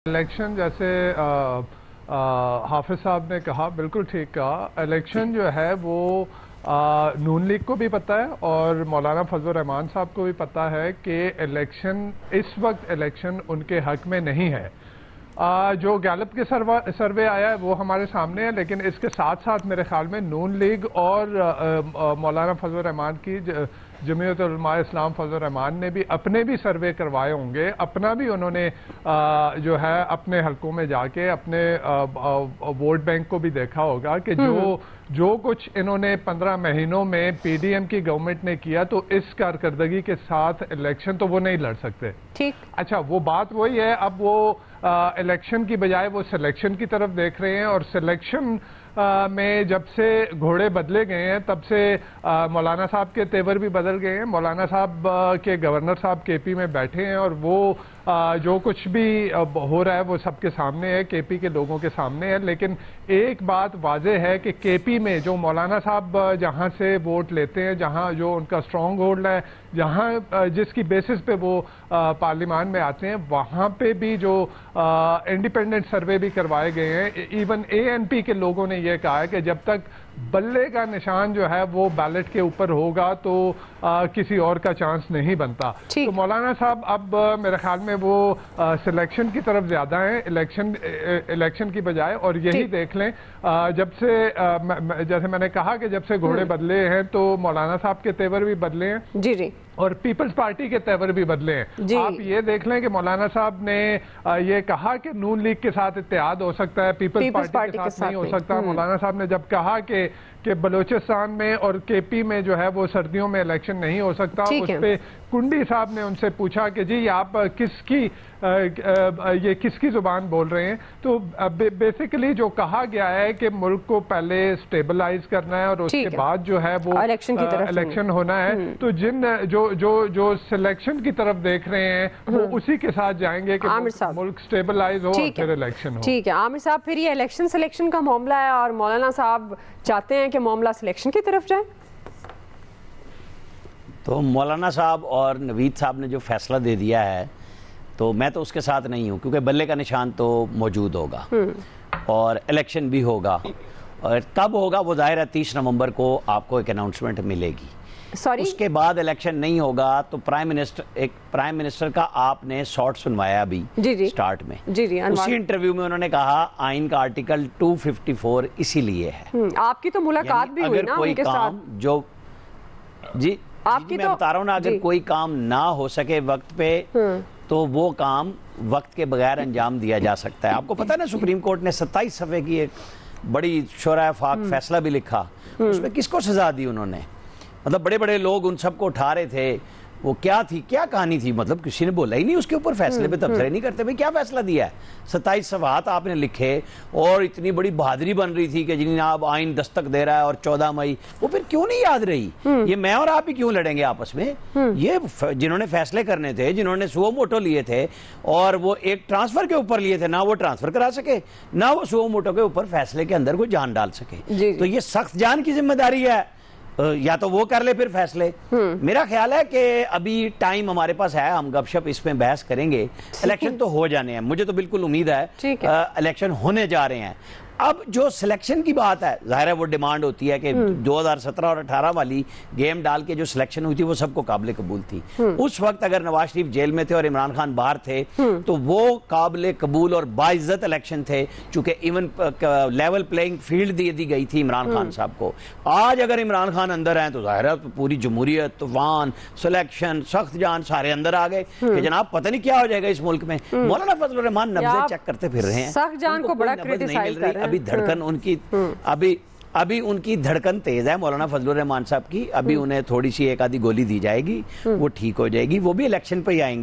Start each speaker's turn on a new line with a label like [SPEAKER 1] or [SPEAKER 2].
[SPEAKER 1] Election जैसे हाफिज साहब ने कहा, बिल्कुल ठीक कहा। इलेक्शन जो है वो नून लीग को भी पता है और मौलाना फजल रहमान साहब को भी पता है कि इलेक्शन इस वक्त इलेक्शन उनके हक में नहीं है। जो गैलप के सर्वे आया है वो हमारे सामने है, लेकिन इसके साथ साथ मेरे ख्याल में नून लीग और मौलाना फजल रहमान की जमीयत उलमा इस्लाम फजल रहमान ने भी अपने भी सर्वे करवाए होंगे। अपना भी उन्होंने जो है अपने हलकों में जाके अपने वोट बैंक को भी देखा होगा कि जो कुछ इन्होंने 15 महीनों में पीडीएम की गवर्नमेंट ने किया, तो इस कारकर्दगी के साथ इलेक्शन तो वो नहीं लड़ सकते। ठीक, अच्छा, वो बात वही है। अब वो इलेक्शन की बजाय वो सिलेक्शन की तरफ देख रहे हैं, और सिलेक्शन में जब से घोड़े बदले गए हैं तब से मौलाना साहब के तेवर भी बदल गए हैं। मौलाना साहब के गवर्नर साहब केपी में बैठे हैं और वो जो कुछ भी हो रहा है वो सबके सामने है, केपी के लोगों के सामने है। लेकिन एक बात वाजे है कि केपी में जो मौलाना साहब जहां से वोट लेते हैं, जहां जो उनका स्ट्रॉन्ग होल्ड है, जहां जिसकी बेसिस पे वो पार्लियामान में आते हैं, वहां पे भी जो इंडिपेंडेंट सर्वे भी करवाए गए हैं। इवन एएनपी के लोगों ने यह कहा है कि जब तक बल्ले का निशान जो है वो बैलेट के ऊपर होगा तो किसी और का चांस नहीं बनता। तो मौलाना साहब अब मेरे ख्याल में वो सिलेक्शन की तरफ ज्यादा है इलेक्शन की बजाय। और यही देख लें, जब से जैसे मैंने कहा कि जब से घोड़े बदले हैं तो मौलाना साहब के तेवर भी बदले हैं जी जी, और पीपल्स पार्टी के तेवर भी बदले हैं। आप ये देख लें कि मौलाना साहब ने ये कहा कि नून लीग के साथ इत्तेहाद हो सकता है, पीपल्स पार्टी के साथ नहीं हो सकता। मौलाना साहब ने जब कहा कि बलोचिस्तान में और केपी में जो है वो सर्दियों में इलेक्शन नहीं हो सकता, उस पे कुंडी साहब ने उनसे पूछा कि जी आप ये किसकी जुबान बोल रहे हैं। तो बेसिकली जो कहा गया है कि मुल्क को पहले स्टेबलाइज करना है और उसके बाद जो है वो इलेक्शन होना है। तो जो सिलेक्शन की तरफ देख रहे हैं वो उसी के साथ जाएंगे कि मुल्क स्टेबलाइज हो और फिर इलेक्शन हो।
[SPEAKER 2] ठीक है आमिर साहब, फिर ये इलेक्शन सिलेक्शन का मामला है और मौलाना साहब चाहते हैं कि मामला सिलेक्शन की तरफ जाए।
[SPEAKER 3] तो मौलाना साहब और नवीद साहब ने जो फैसला दे दिया है तो मैं तो उसके साथ नहीं हूँ, क्योंकि बल्ले का निशान तो मौजूद होगा और इलेक्शन भी होगा, और कब होगा वो जाहिर है 30 नवंबर को आपको एक अनाउंसमेंट मिलेगी। उसके बाद इलेक्शन नहीं होगा तो प्राइम मिनिस्टर का आपने शॉर्ट सुनवाया अभी स्टार्ट में उसी इंटरव्यू में उन्होंने कहा आइन का आर्टिकल 254 इसीलिए है।
[SPEAKER 2] आपकी तो मुलाकात भी हुई ना उनके साथ।
[SPEAKER 3] जो जी आपकी मैं बता रहा हूँ ना, अगर कोई काम ना हो सके वक्त पे तो वो काम वक्त के बगैर अंजाम दिया जा सकता है। आपको पता है ना, सुप्रीम कोर्ट ने 27 सफ़े की एक बड़ी शोरा फाक फैसला भी लिखा, उसमें किसको सजा दी उन्होंने। मतलब बड़े बड़े लोग उन सबको उठा रहे थे, वो क्या थी, क्या कहानी थी, मतलब किसी ने बोला ही नहीं उसके ऊपर, फैसले पे तबसरे नहीं करते भाई क्या फैसला दिया है। 27 सवाल आपने लिखे और इतनी बड़ी बहादुरी बन रही थी कि जनाब आइन दस्तक दे रहा है, और 14 मई वो फिर क्यों नहीं याद रही। ये मैं और आप ही क्यों लड़ेंगे आपस में। ये जिन्होंने फैसले करने थे, जिन्होंने सुओ मोटो लिए थे और वो एक ट्रांसफर के ऊपर लिए थे, ना वो ट्रांसफर करा सके ना वो सुओ मोटो के ऊपर फैसले के अंदर कोई जान डाल सके। तो ये सख्त जान की जिम्मेदारी है, या तो वो कर ले फिर फैसले। मेरा ख्याल है कि अभी टाइम हमारे पास है, हम गपशप इसमें बहस करेंगे। इलेक्शन तो हो जाने हैं, मुझे तो बिल्कुल उम्मीद है इलेक्शन होने जा रहे हैं। अब जो सिलेक्शन की बात है, जाहिर है वो डिमांड होती है कि 2017 और 18 वाली गेम डाल के जो सिलेक्शन हुई थी वो सबको काबिल कबूल थी। उस वक्त अगर नवाज शरीफ जेल में थे और इमरान खान बाहर थे तो वो काबिल कबूल और बाइज्जत इलेक्शन थे, चूंकि इवन लेवल प्लेइंग फील्ड दी गई थी इमरान खान साहब को। आज अगर इमरान खान अंदर हैं तो जाहिर है पूरी जमहूरियत, तूफान, सिलेक्शन, सख्त जान सारे अंदर आ गए कि जनाब पता नहीं क्या हो जाएगा इस मुल्क में। मौलाना फजल रहमान नब्ज़ें चेक करते फिर रहे हैं,
[SPEAKER 2] सख्त जान को बड़ा क्रिटिसाइज कर रहे हैं।
[SPEAKER 3] अभी धड़कन उनकी अभी उनकी धड़कन तेज है मौलाना फजलुर रहमान साहब की। अभी उन्हें थोड़ी सी एक आधी गोली दी जाएगी, वो ठीक हो जाएगी, वो भी इलेक्शन पे ही आएंगे।